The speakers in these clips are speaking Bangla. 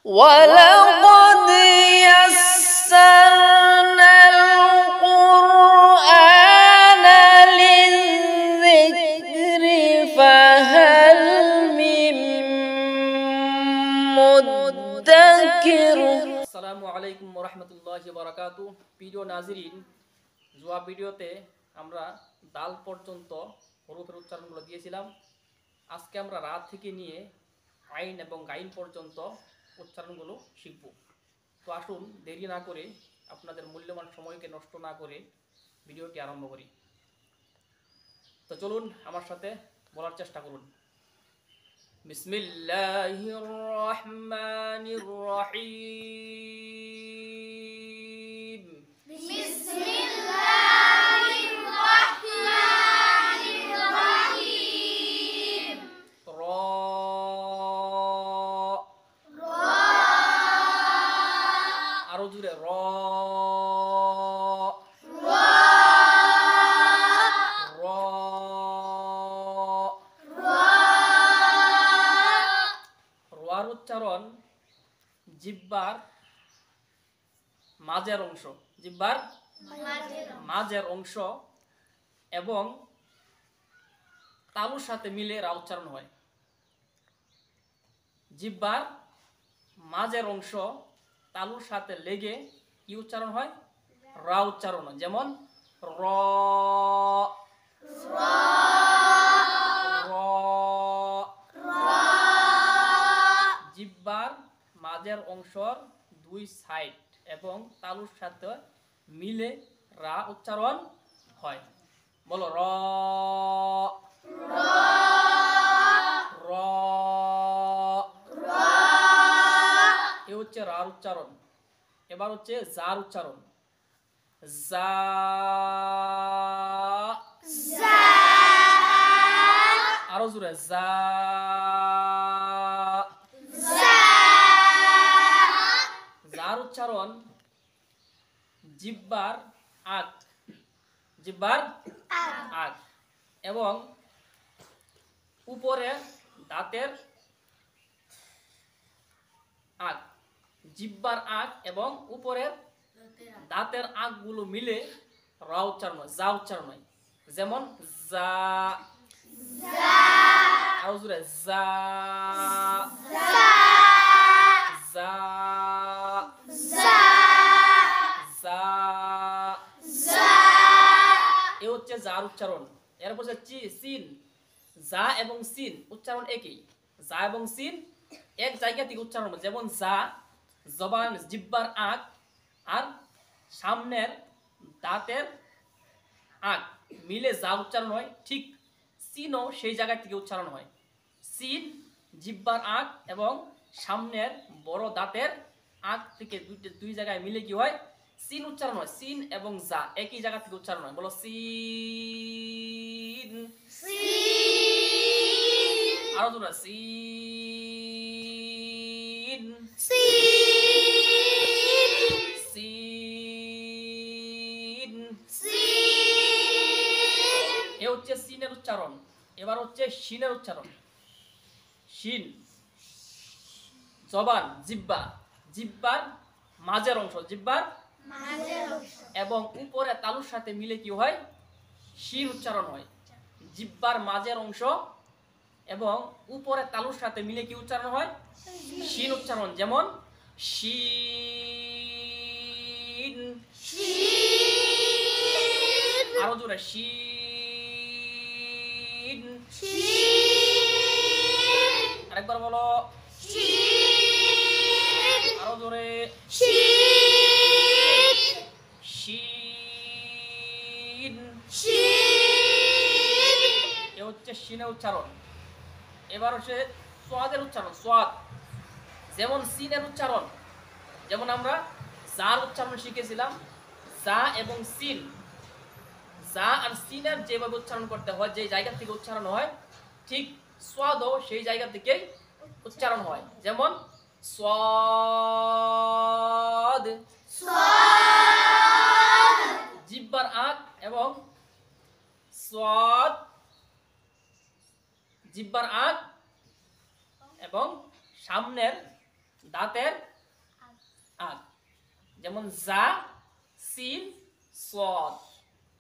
وَلَقَدْ يَسَّرْنَا الْقُرْآنَ لِلذِّكْرِ فَهَلْ مِن মুদ্দাকির। আসসালামু আলাইকুম ওয়া রাহমাতুল্লাহি ওয়া বারাকাতুহু। প্রিয় নাজিরিন, জোয়া ভিডিওতে আমরা দাল পর্যন্ত হরফের উচ্চারণগুলো দিয়েছিলাম। আজকে আমরা রা থেকে নিয়ে আইন এবং গাইন পর্যন্ত উচ্চারণগুলো শিখব। তো আসুন দেরি না করে, আপনাদের মূল্যবান সময়কে নষ্ট না করে ভিডিওটি আরম্ভ করি। তো চলুন আমার সাথে বলার চেষ্টা করুন। বিসমিল্লাহির রহমানির রহিম। বিসমিল্লাহির রহমানির রহিম। র আরো জোরে র র রোয়ার উচ্চারণ জিহ্বার মাঝের অংশ, জিহ্বার মাঝের অংশ এবং তালুর সাথে মিলে রা উচ্চারণ হয়। জিহ্বার মাঝের অংশ তালুর সাথে লেগে কি উচ্চারণ হয়? রা উচ্চারণ হয়। যেমন র র জিহ্বার মাঝের অংশর দুই সাইড এবং তালুর সাথে মিলে রা উচ্চারণ হয়। বলো র র এ হচ্ছে রার উচ্চারণ। এবার হচ্ছে জার উচ্চারণ। জা আরো জোরে জা জার উচ্চারণ জিহ্বার আগ, জিহ্বার আগ এবং উপরে দাঁতের আগ, জিহ্বার আগ এবং উপরের দাঁতের আগগুলো মিলে রা উচ্চারণ হয়, জা উচ্চারণ হয়। যেমন জা আরো জোরে জা জা জা এ হচ্ছে জার উচ্চারণ। এরপর হচ্ছে সিন। জা এবং সিন উচ্চারণ একই। জা এবং সিন এক জায়গা থেকে উচ্চারণ হয়। যেমন জা জবান জিহ্বার আগ আর সামনের দাঁতের আগ মিলে যা উচ্চারণ হয়, ঠিক সিনও সেই জায়গা থেকে উচ্চারণ হয়। সিন জিহ্বার আগ এবং সামনের বড় দাঁতের আগ থেকে দুই জায়গায় মিলে কি হয়? সিন উচ্চারণ হয়। সিন এবং জা একই জায়গা থেকে উচ্চারণ হয়। বলো সিন। আরো জোরে সিন। এ হচ্ছে সিনের উচ্চারণ। এবার হচ্ছে শিনের উচ্চারণ। শিন জবান জিহ্বা, জিহ্বার মাঝের অংশ, জিহ্বার এবং উপরে তালুর সাথে মিলে কি হয়? শিন উচ্চারণ হয়। জিহ্বার মাঝের অংশ এবং উপরে তালুর সাথে মিলে কি উচ্চারণ হয়? শিন উচ্চারণ। যেমন শিন। আরো জোরে শিন। আরেকবার বলো আরো জোরে শিন। এ হচ্ছে শিনের উচ্চারণ। এবার হচ্ছে সোয়াদের উচ্চারণ। সোয়াদ যেমন সিনের উচ্চারণ, যেমন আমরা জার উচ্চারণ শিখেছিলাম। জা এবং সিন, জা আর সিনের যেভাবে উচ্চারণ করতে হয়, যে জায়গা থেকে উচ্চারণ হয়, ঠিক সোয়াদও সেই জায়গা থেকেই উচ্চারণ হয়। যেমন সোয়াদ জিহ্বার আগ এবং সোয়াদ জিহ্বার আগ এবং সামনের দাঁতের আগ, যেমন জা সিন সদ,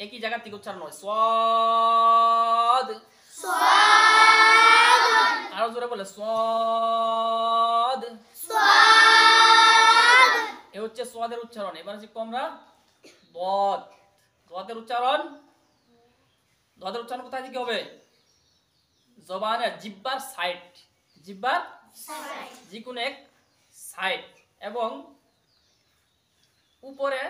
একই জায়গা থেকে উচ্চারণ হয় সদ। আরো জোরে বলে সদ। এ হচ্ছে সদের উচ্চারণ। এবার শিখবো আমরা দদ। দদের উচ্চারণ, দদের উচ্চারণ কোথায় থেকে হবে? জবানের জিহ্বার সাইড, জিহ্বার যে কোনো এক সাইড এবং উপরে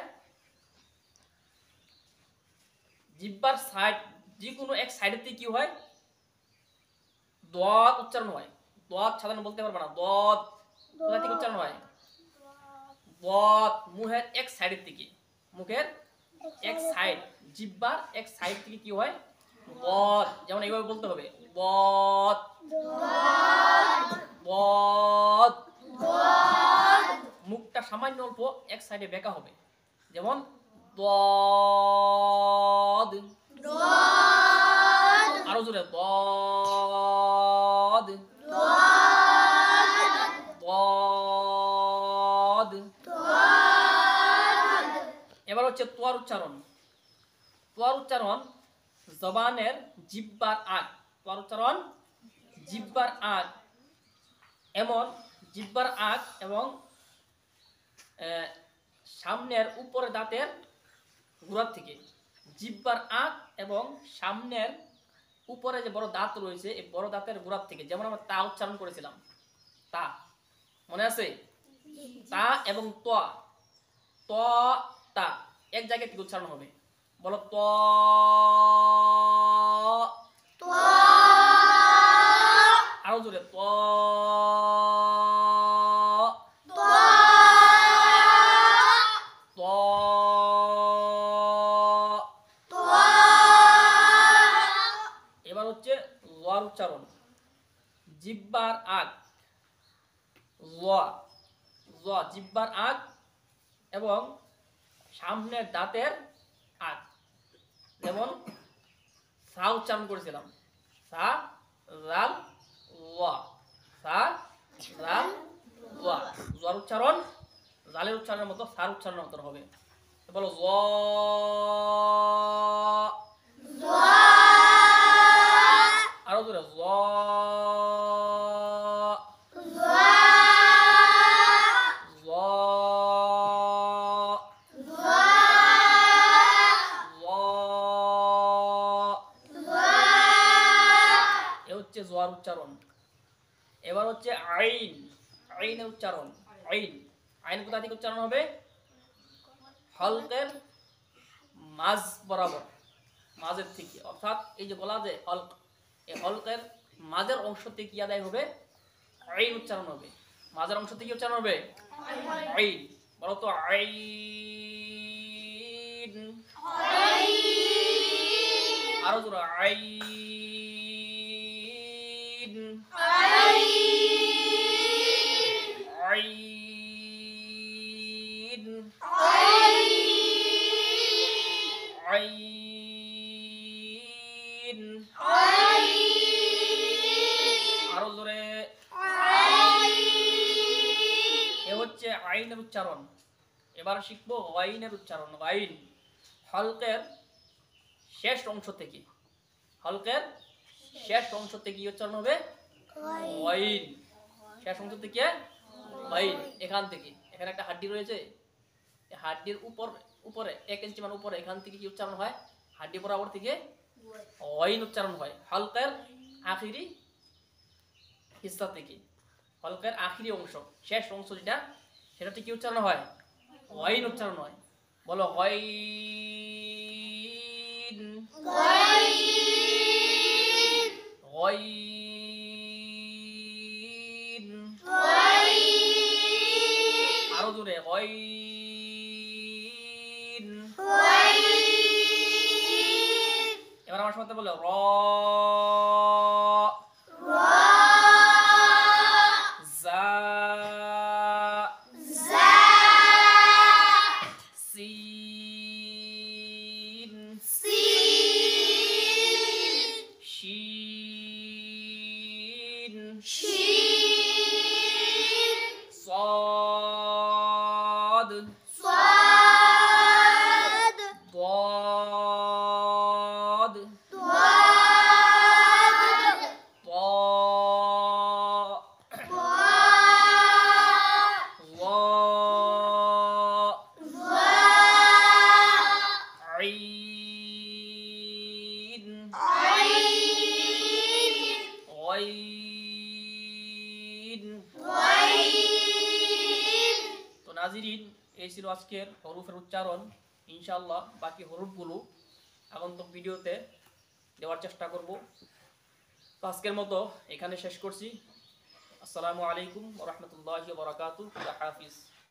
জিহ্বার সাইড যে কোনো এক সাইডের থেকে কি হয়? দদ উচ্চারণ হয়। দদ সাধারণ বলতে পারবে না। দদ কোথা থেকে উচ্চারণ হয়? দদ মুখের এক সাইডের থেকে, মুখের এক সাইড, জিহ্বার এক সাইড থেকে কি হয়? দদ। যেমন এইভাবে বলতে হবে দদ দদ। মুখটা সামান্য অল্প এক সাইডে বেঁকা হবে, যেমন দদ। আরো জোরে দদ দদ। এবার হচ্ছে তোয়ার উচ্চারণ। তোয়ার উচ্চারণ জবানের জিহ্বার আগ, তোয়ার উচ্চারণ জিহ্বার আগ, এমন জিহ্বার আগ এবং সামনের উপরে দাঁতের গোড়ার থেকে, জিহ্বার আগ এবং সামনের উপরে যে বড় দাঁত রয়েছে এই বড় দাঁতের গোড়ার থেকে, যেমন আমরা তা উচ্চারণ করেছিলাম, তা মনে আছে? তা এবং তোয়া, ত তা এক জায়গায় থেকে উচ্চারণ হবে। বলো ত। আরো জোরে ত। এবার হচ্ছে লর উচ্চারণ। জিহ্বার আগ, ল, ল জিহ্বার আগ এবং সামনের দাঁতের আগ, যেমন সা উচ্চারণ করেছিলাম, সা রাল ওয়া, সা রাল ওয়া। জোয়ার উচ্চারণ জালের উচ্চারণের মতো সার উচ্চারণের মতো হবে। বলো জ। আরো জোরে জ। জোয়ার উচ্চারণ। এবার হচ্ছে আইন। আইনের উচ্চারণ। আইন, আইন কোথা থেকে উচ্চারণ হবে? হলকের মাঝ বরাবর, মাঝের থেকে, অর্থাৎ এই যে বলা যায় হলক, এই হলকের মাঝের অংশ থেকে কি আদায় হবে? আইন উচ্চারণ হবে। মাঝের অংশ থেকে উচ্চারণ হবে আইন। বলো তো আইন। আরো জোরে আইন। আইন আইন। আরো জোরে। এ হচ্ছে আইনের উচ্চারণ। এবার শিখবো ওয়াইনের উচ্চারণ। ওয়াইন হলকের শেষ অংশ থেকে, হলকের শেষ অংশ থেকে কি উচ্চারণ হবে? ওয়াইন। শেষ অংশ থেকে ওয়াইন, এখান থেকে, এখানে একটা হাড্ডি রয়েছে, এই হাড্ডির উপরে 1 ইঞ্চি মান উপরে, এখান থেকে কি উচ্চারণ হয়? হাড্ডি বরাবর থেকে ওয়াইন উচ্চারণ হয়। হলকের আখিরি হিস্সা থেকে, হলকের আখিরি অংশ, শেষ অংশ যেটা, সেটা থেকে কি উচ্চারণ হয়? ওয়াইন উচ্চারণ হয়। বলো ওয়াইন। ওয়াইন। আরো জোরে ওয়াইন। এবার আমার সাথে বলো র। জা। সিন। শিন। সদ। صاد ضاد ضاد طاء ضاء ظاء ظاء عين عين غين غين তো নাজিরিন, এই ছিল আজকের হরফের উচ্চারণ। ইনশাআল্লাহ বাকি হরফগুলো আগন্তুক ভিডিওতে দেওয়ার চেষ্টা করব। তো আজকের মতো এখানে শেষ করছি। আসসালামু আলাইকুম ওয়া রাহমাতুল্লাহি ওয়া বারাকাতুহু। হাফিজ।